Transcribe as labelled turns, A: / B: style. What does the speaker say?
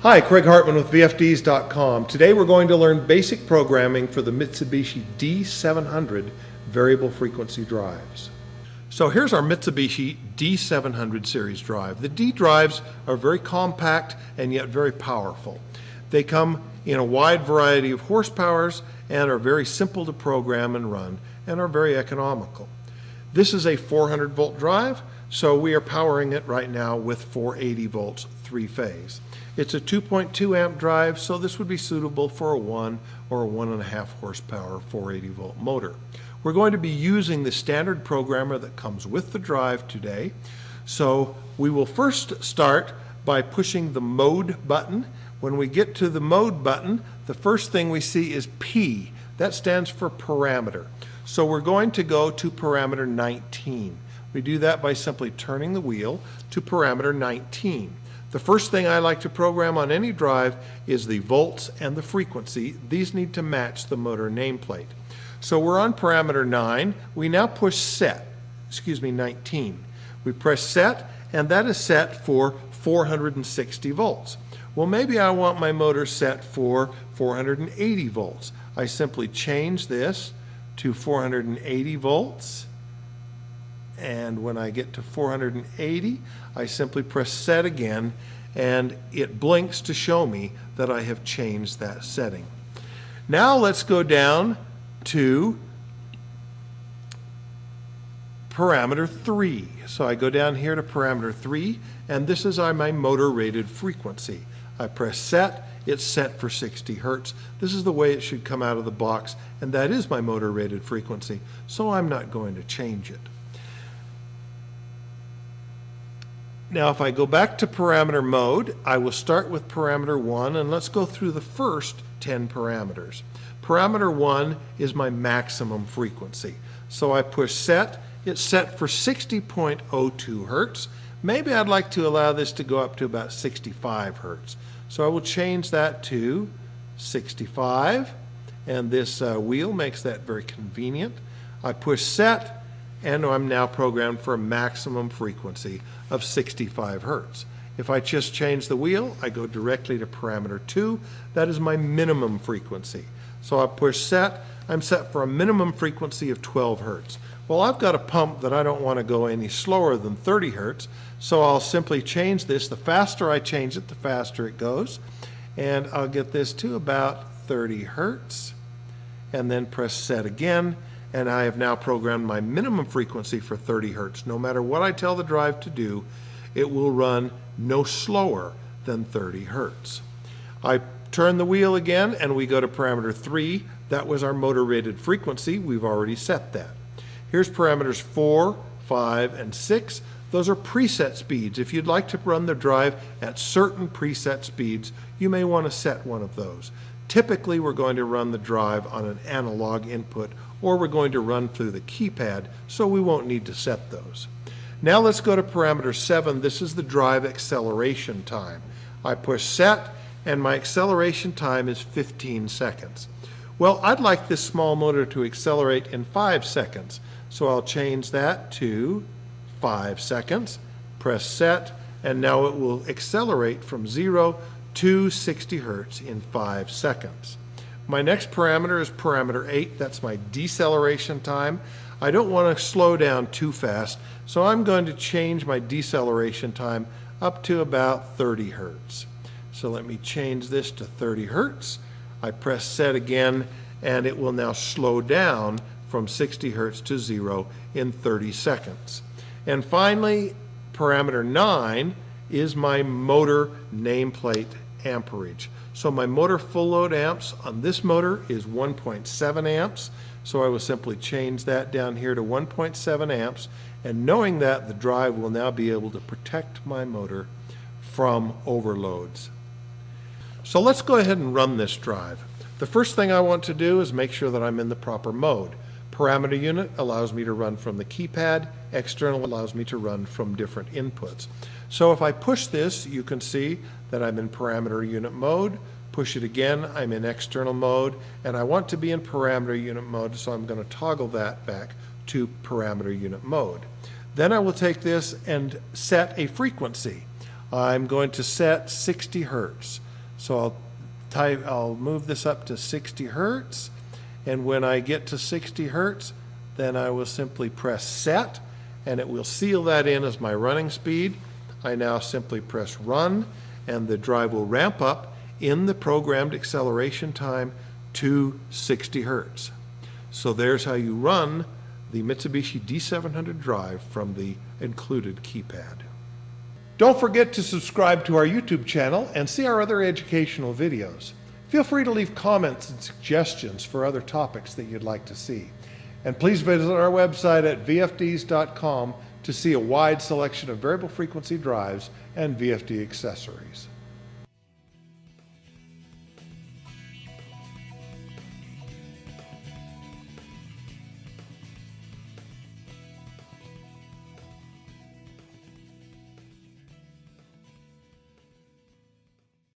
A: Hi, Craig Hartman with VFDs.com. Today we're going to learn basic programming for the Mitsubishi D700 variable frequency drives. So here's our Mitsubishi D700 series drive. The D drives are very compact and yet very powerful. They come in a wide variety of horsepowers and are very simple to program and run and are very economical. This is a 400 volt drive, so we are powering it right now with 480 volts, three-phase. It's a 2.2 amp drive, so this would be suitable for a 1 or a 1.5 horsepower 480 volt motor. We're going to be using the standard programmer that comes with the drive today. So we will first start by pushing the mode button. When we get to the mode button, the first thing we see is P. That stands for parameter. So we're going to go to parameter 19. We do that by simply turning the wheel to parameter 19. The first thing I like to program on any drive is the volts and the frequency. These need to match the motor nameplate. So we're on parameter 9. We now push 19. We press set, and that is set for 460 volts. Well, maybe I want my motor set for 480 volts. I simply change this to 480 volts. And when I get to 480, I simply press set again, and it blinks to show me that I have changed that setting. Now let's go down to parameter 3. So I go down here to parameter 3, and this is my motor rated frequency. I press set, it's set for 60 hertz. This is the way it should come out of the box, and that is my motor rated frequency, so I'm not going to change it. Now if I go back to parameter mode, I will start with parameter 1, and let's go through the first 10 parameters. Parameter 1 is my maximum frequency. So I push set, it's set for 60.02 hertz. Maybe I'd like to allow this to go up to about 65 hertz. So I will change that to 65, and this wheel makes that very convenient. I push set, and I'm now programmed for a maximum frequency of 65 hertz. If I just change the wheel, I go directly to parameter 2. That is my minimum frequency. So I push set, I'm set for a minimum frequency of 12 hertz. Well, I've got a pump that I don't want to go any slower than 30 hertz, so I'll simply change this. The faster I change it, the faster it goes. And I'll get this to about 30 hertz, and then press set again. And I have now programmed my minimum frequency for 30 hertz. No matter what I tell the drive to do, it will run no slower than 30 hertz. I turn the wheel again, and we go to parameter 3. That was our motor rated frequency. We've already set that. Here's parameters 4, 5, and 6. Those are preset speeds. If you'd like to run the drive at certain preset speeds, you may want to set one of those. Typically, we're going to run the drive on an analog input, or we're going to run through the keypad, so we won't need to set those. Now let's go to parameter 7. This is the drive acceleration time. I push set, and my acceleration time is 15 seconds. Well, I'd like this small motor to accelerate in 5 seconds, so I'll change that to 5 seconds, press set, and now it will accelerate from 0 to 60 hertz in 5 seconds. My next parameter is parameter 8. That's my deceleration time. I don't want to slow down too fast, so I'm going to change my deceleration time up to about 30 hertz. So let me change this to 30 hertz. I press set again, and it will now slow down from 60 hertz to 0 in 30 seconds. And finally, parameter 9 is my motor nameplate amperage. So my motor full load amps on this motor is 1.7 amps. So I will simply change that down here to 1.7 amps. And knowing that, the drive will now be able to protect my motor from overloads. So let's go ahead and run this drive. The first thing I want to do is make sure that I'm in the proper mode. Parameter unit allows me to run from the keypad. External allows me to run from different inputs. So if I push this, you can see that I'm in parameter unit mode. Push it again, I'm in external mode, and I want to be in parameter unit mode, so I'm going to toggle that back to parameter unit mode. Then I will take this and set a frequency. I'm going to set 60 hertz. So I'll move this up to 60 hertz, and when I get to 60 hertz, then I will simply press set, and it will seal that in as my running speed. I now simply press run, and the drive will ramp up in the programmed acceleration time to 60 hertz. So there's how you run the Mitsubishi D700 drive from the included keypad. Don't forget to subscribe to our YouTube channel and see our other educational videos. Feel free to leave comments and suggestions for other topics that you'd like to see. And please visit our website at vfds.com to see a wide selection of variable frequency drives and VFD accessories.